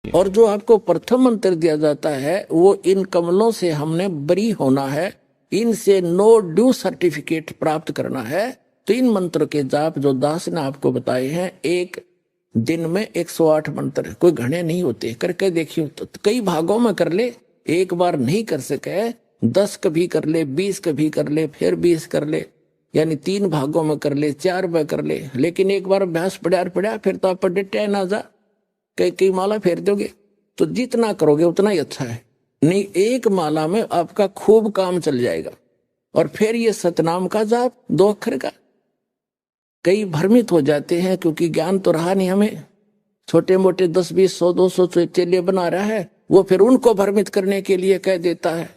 और जो आपको प्रथम मंत्र दिया जाता है वो इन कमलों से हमने बरी होना है, इनसे नो ड्यू सर्टिफिकेट प्राप्त करना है। तो इन मंत्र के जाप जो दास ने आपको बताए हैं, एक दिन में 108 मंत्र, कोई घने नहीं होते, करके देखियो। तो कई भागों में कर ले, एक बार नहीं कर सके 10 कभी कर ले, 20 कभी कर ले, फिर 20 कर ले, यानी 3 भागों में कर ले, 4 में कर ले। लेकिन एक बार अभ्यास पड़ा फिर तो आप पढ़े ना जा, कई कई माला फेर दोगे। तो जितना करोगे उतना ही अच्छा है। नहीं, एक माला में आपका खूब काम चल जाएगा। और फिर ये सतनाम का जाप 2 अक्षर का। कई भ्रमित हो जाते हैं क्योंकि ज्ञान तो रहा नहीं हमें, छोटे मोटे 10 20 100 200 चेले बना रहा है, वो फिर उनको भ्रमित करने के लिए कह देता है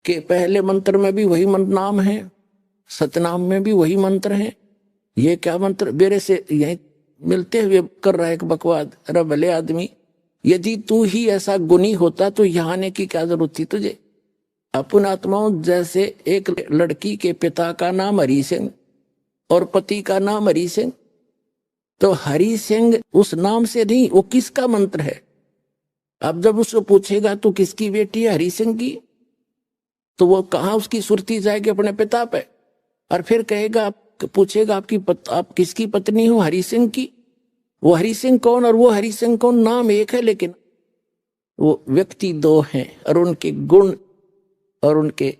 कि पहले मंत्र में भी वही नाम है, सतनाम में भी वही मंत्र है। ये क्या मंत्र मेरे से यही मिलते हुए कर रहा है एक बकवाद। अरे भले आदमी, यदि तू ही ऐसा गुणी होता तो यहाँ आने की क्या जरूरत थी तुझे। अपन आत्माओं जैसे एक लड़की के पिता का नाम हरि सिंह और पति का नाम हरि सिंह, तो हरि सिंह उस नाम से नहीं, वो किसका मंत्र है। अब जब उसको पूछेगा तू किसकी बेटी है, हरि सिंह की, तो वो कहाँ उसकी सुरती जाएगी अपने पिता पे। और फिर कहेगा, पूछेगा आप किसकी पत्नी हो, हरि सिंह की। वो हरि सिंह कौन और वो हरि सिंह कौन, नाम एक है लेकिन वो व्यक्ति 2 हैं, और उनके गुण और उनके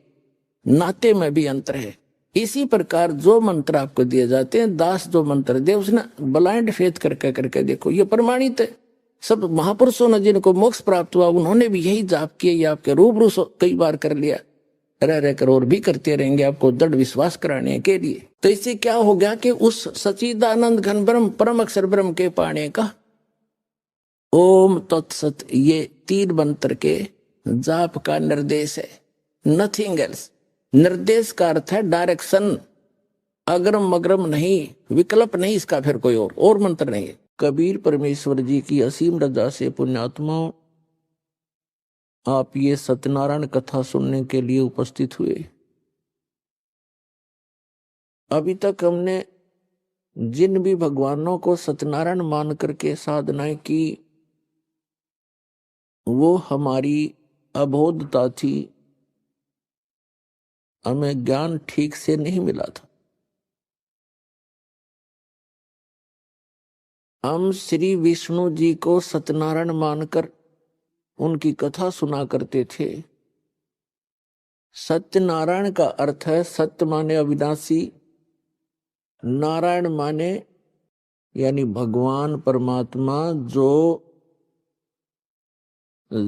नाते में भी अंतर है। इसी प्रकार जो मंत्र आपको दिए जाते हैं, दास जो मंत्र दे उसने ब्लाइंड फेथ करके देखो, ये प्रमाणित है। सब महापुरुषों ने जिनको मोक्ष प्राप्त हुआ उन्होंने भी यही जाप किया। ये आपके रूबरू कई बार कर लिया, रह कर और भी करते रहेंगे आपको दृढ़ विश्वास कराने के लिए। तो इससे क्या हो गया कि उस सच्चिदानंद घन ब्रह्म परम अक्षर ब्रह्म के पाने का ओम तत्सत, ये 3 मंत्र के जाप का निर्देश है, नथिंग एल्स। निर्देश का अर्थ है डायरेक्शन, अग्रम मग्रम नहीं, विकल्प नहीं इसका, फिर कोई और मंत्र नहीं है। कबीर परमेश्वर जी की असीम रजा से पुण्यात्माओं, आप ये सत्यनारायण कथा सुनने के लिए उपस्थित हुए। अभी तक हमने जिन भी भगवानों को सत्यनारायण मान करके साधनाएं की, वो हमारी अबोधता थी, हमें ज्ञान ठीक से नहीं मिला था। हम श्री विष्णु जी को सत्यनारायण मानकर उनकी कथा सुना करते थे। सत्यनारायण का अर्थ है सत्य माने अविनाशी, नारायण माने यानी भगवान परमात्मा जो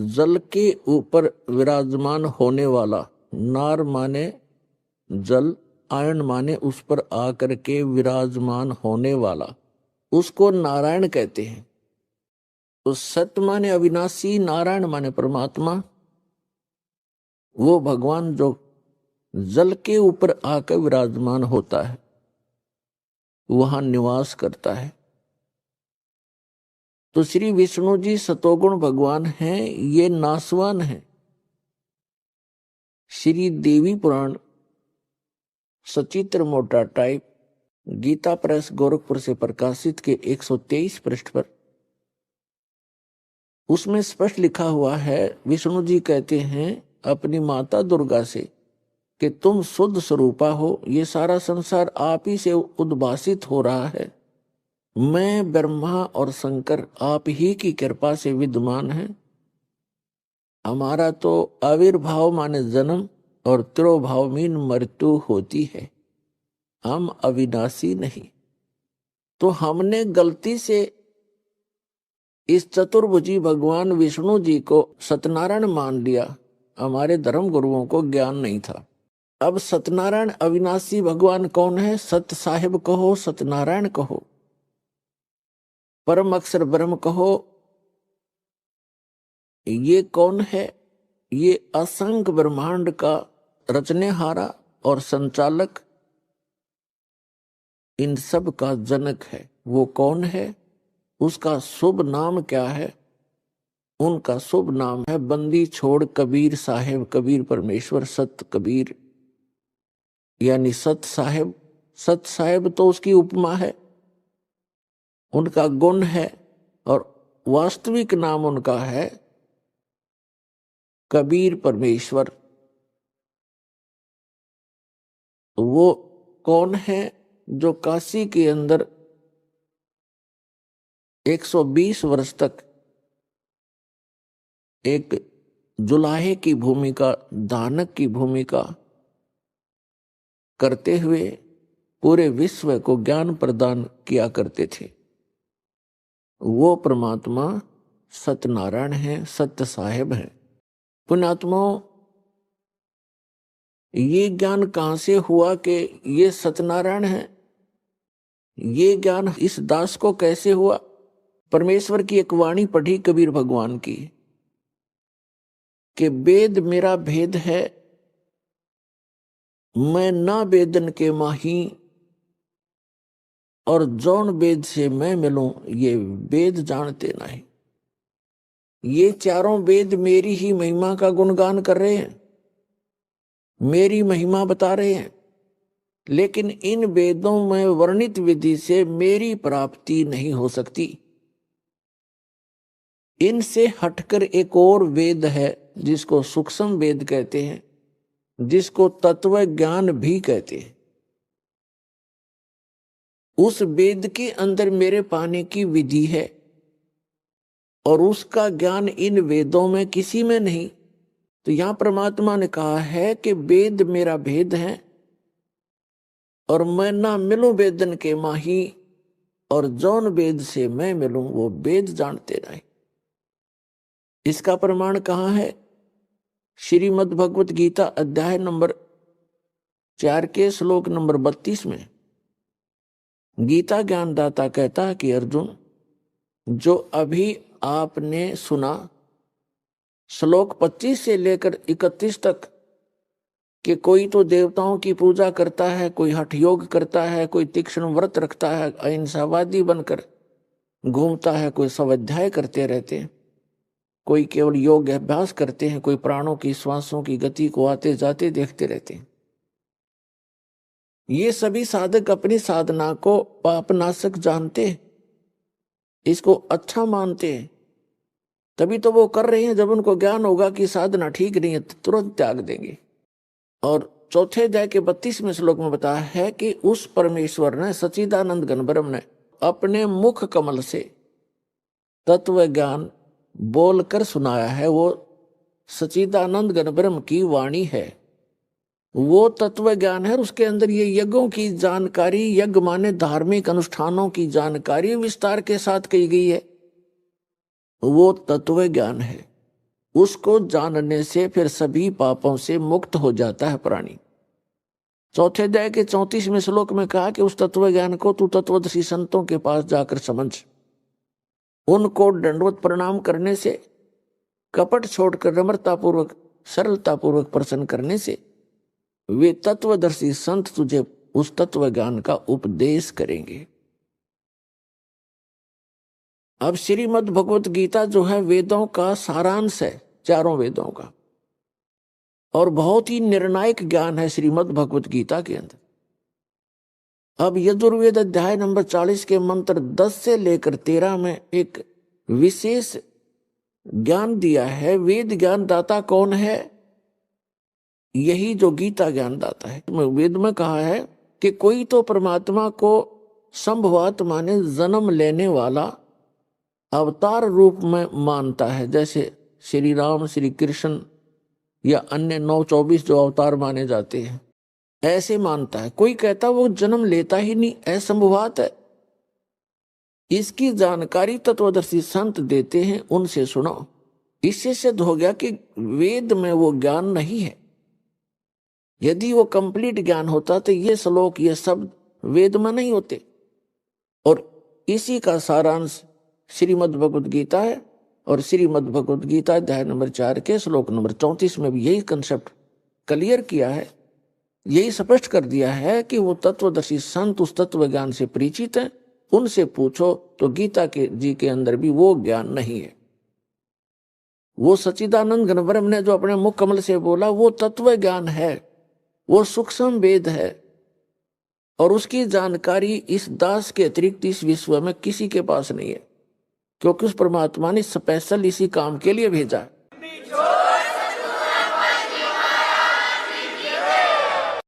जल के ऊपर विराजमान होने वाला। नार माने जल, आयन माने उस पर आकर के विराजमान होने वाला, उसको नारायण कहते हैं। तो सत्य माने अविनाशी, नारायण माने परमात्मा, वो भगवान जो जल के ऊपर आकर विराजमान होता है, वहां निवास करता है। तो श्री विष्णु जी सतोगुण भगवान हैं, ये नासवान हैं। श्री देवी पुराण सचित्र मोटा टाइप गीता प्रेस गोरखपुर से प्रकाशित के 123 पृष्ठ पर उसमें स्पष्ट लिखा हुआ है, विष्णु जी कहते हैं अपनी माता दुर्गा से कि तुम शुद्ध स्वरूपा हो, ये सारा संसार आप ही से उद्भासित हो रहा है। मैं ब्रह्मा और शंकर आप ही की कृपा से विद्यमान है। हमारा तो आविर्भाव माने जन्म और तिरोभाव मीन मृत्यु होती है, हम अविनाशी नहीं। तो हमने गलती से इस चतुर्भुजी भगवान विष्णु जी को सत्यनारायण मान लिया, हमारे धर्म गुरुओं को ज्ञान नहीं था। अब सत्यनारायण अविनाशी भगवान कौन है? सत्य साहिब कहो, सत्यनारायण कहो, परम अक्षर ब्रह्म कहो, ये कौन है? ये असंख्य ब्रह्मांड का रचनेहारा और संचालक, इन सब का जनक है। वो कौन है? उसका शुभ नाम क्या है? उनका शुभ नाम है बंदी छोड़ कबीर साहेब, कबीर परमेश्वर सत कबीर, यानी सत साहेब। सत साहेब तो उसकी उपमा है, उनका गुण है, और वास्तविक नाम उनका है कबीर परमेश्वर। वो कौन है? जो काशी के अंदर 120 वर्ष तक एक जुलाहे की भूमिका, दानक की भूमिका करते हुए पूरे विश्व को ज्ञान प्रदान किया करते थे। वो परमात्मा सत्यनारायण है, सत्य साहेब है। पुण्यात्माओं, ये ज्ञान कहां से हुआ कि ये सत्यनारायण है? ये ज्ञान इस दास को कैसे हुआ? परमेश्वर की एक वाणी पढ़ी कबीर भगवान की कि वेद मेरा भेद है, मैं ना वेदन के माही, और जौन वेद से मैं मिलूं ये वेद जानते नहीं। ये चारों वेद मेरी ही महिमा का गुणगान कर रहे हैं, मेरी महिमा बता रहे हैं, लेकिन इन वेदों में वर्णित विधि से मेरी प्राप्ति नहीं हो सकती। इनसे हटकर एक और वेद है जिसको सूक्ष्म वेद कहते हैं, जिसको तत्व ज्ञान भी कहते हैं। उस वेद के अंदर मेरे पाने की विधि है और उसका ज्ञान इन वेदों में किसी में नहीं। तो यहां परमात्मा ने कहा है कि वेद मेरा भेद है और मैं ना मिलूं वेदन के माही, और जौन वेद से मैं मिलूं वो वेद जानते नहीं। इसका प्रमाण कहां है? श्रीमद् भगवत गीता अध्याय नंबर 4 के श्लोक नंबर 32 में गीता ज्ञानदाता कहता है कि अर्जुन, जो अभी आपने सुना श्लोक 25 से लेकर 31 तक कि कोई तो देवताओं की पूजा करता है, कोई हठ योग करता है, कोई तीक्ष्ण व्रत रखता है, अहिंसावादी बनकर घूमता है, कोई स्वाध्याय करते रहते हैं, कोई केवल योग अभ्यास करते हैं, कोई प्राणों की श्वासों की गति को आते जाते देखते रहते हैं। ये सभी साधक अपनी साधना को पापनाशक जानते हैं, इसको अच्छा मानते हैं, तभी तो वो कर रहे हैं। जब उनको ज्ञान होगा कि साधना ठीक नहीं है तो तुरंत त्याग देंगे। और चौथे अध्याय के 32वें श्लोक में बताया है कि उस परमेश्वर ने, सच्चिदानंद घन ब्रह्म ने अपने मुख कमल से तत्व ज्ञान बोलकर सुनाया है। वो सच्चिदानंद घन ब्रह्म की वाणी है, वो तत्व ज्ञान है। उसके अंदर ये यज्ञों की जानकारी, यज्ञ माने धार्मिक अनुष्ठानों की जानकारी विस्तार के साथ कही गई है, वो तत्व ज्ञान है। उसको जानने से फिर सभी पापों से मुक्त हो जाता है प्राणी। चौथे अध्याय के 34वें श्लोक में कहा कि उस तत्व ज्ञान को तू तत्वदर्शी संतों के पास जाकर समझ। उनको दंडवत प्रणाम करने से, कपट छोड़कर नम्रतापूर्वक सरलतापूर्वक प्रसन्न करने से वे तत्वदर्शी संत तुझे उस तत्व ज्ञान का उपदेश करेंगे। अब श्रीमद् भगवत गीता जो है वेदों का सारांश है, चारों वेदों का, और बहुत ही निर्णायक ज्ञान है श्रीमद् भगवत गीता के अंदर। अब यजुर्वेद अध्याय नंबर 40 के मंत्र 10 से लेकर 13 में एक विशेष ज्ञान दिया है। वेद ज्ञान दाता कौन है? यही जो गीता ज्ञान दाता है। वेद में कहा है कि कोई तो परमात्मा को संभवात माने जन्म लेने वाला अवतार रूप में मानता है, जैसे श्री राम, श्री कृष्ण या अन्य 9-24 जो अवतार माने जाते हैं, ऐसे मानता है। कोई कहता वो जन्म लेता ही नहीं, असंभवात है। इसकी जानकारी तत्वदर्शी संत देते हैं, उनसे सुनो। इससे सिद्ध हो गया कि वेद में वो ज्ञान नहीं है। यदि वो कंप्लीट ज्ञान होता तो ये श्लोक, ये शब्द वेद में नहीं होते। और इसी का सारांश श्रीमद् भगवत गीता है। और श्रीमद् भगवत गीता अध्याय नंबर 4 के श्लोक नंबर 34 में भी यही कंसेप्ट क्लियर किया है, यही स्पष्ट कर दिया है कि वो तत्वदर्शी संत उस तत्व ज्ञान से परिचित हैं, उनसे पूछो। तो गीता के जी के अंदर भी वो ज्ञान नहीं है। वो सच्चिदानंद घन ब्रह्म ने जो अपने मुख कमल से बोला वो तत्व ज्ञान है, वो सूक्ष्म वेद है, और उसकी जानकारी इस दास के अतिरिक्त इस विश्व में किसी के पास नहीं है। क्योंकि उस परमात्मा ने स्पेशल इसी काम के लिए भेजा।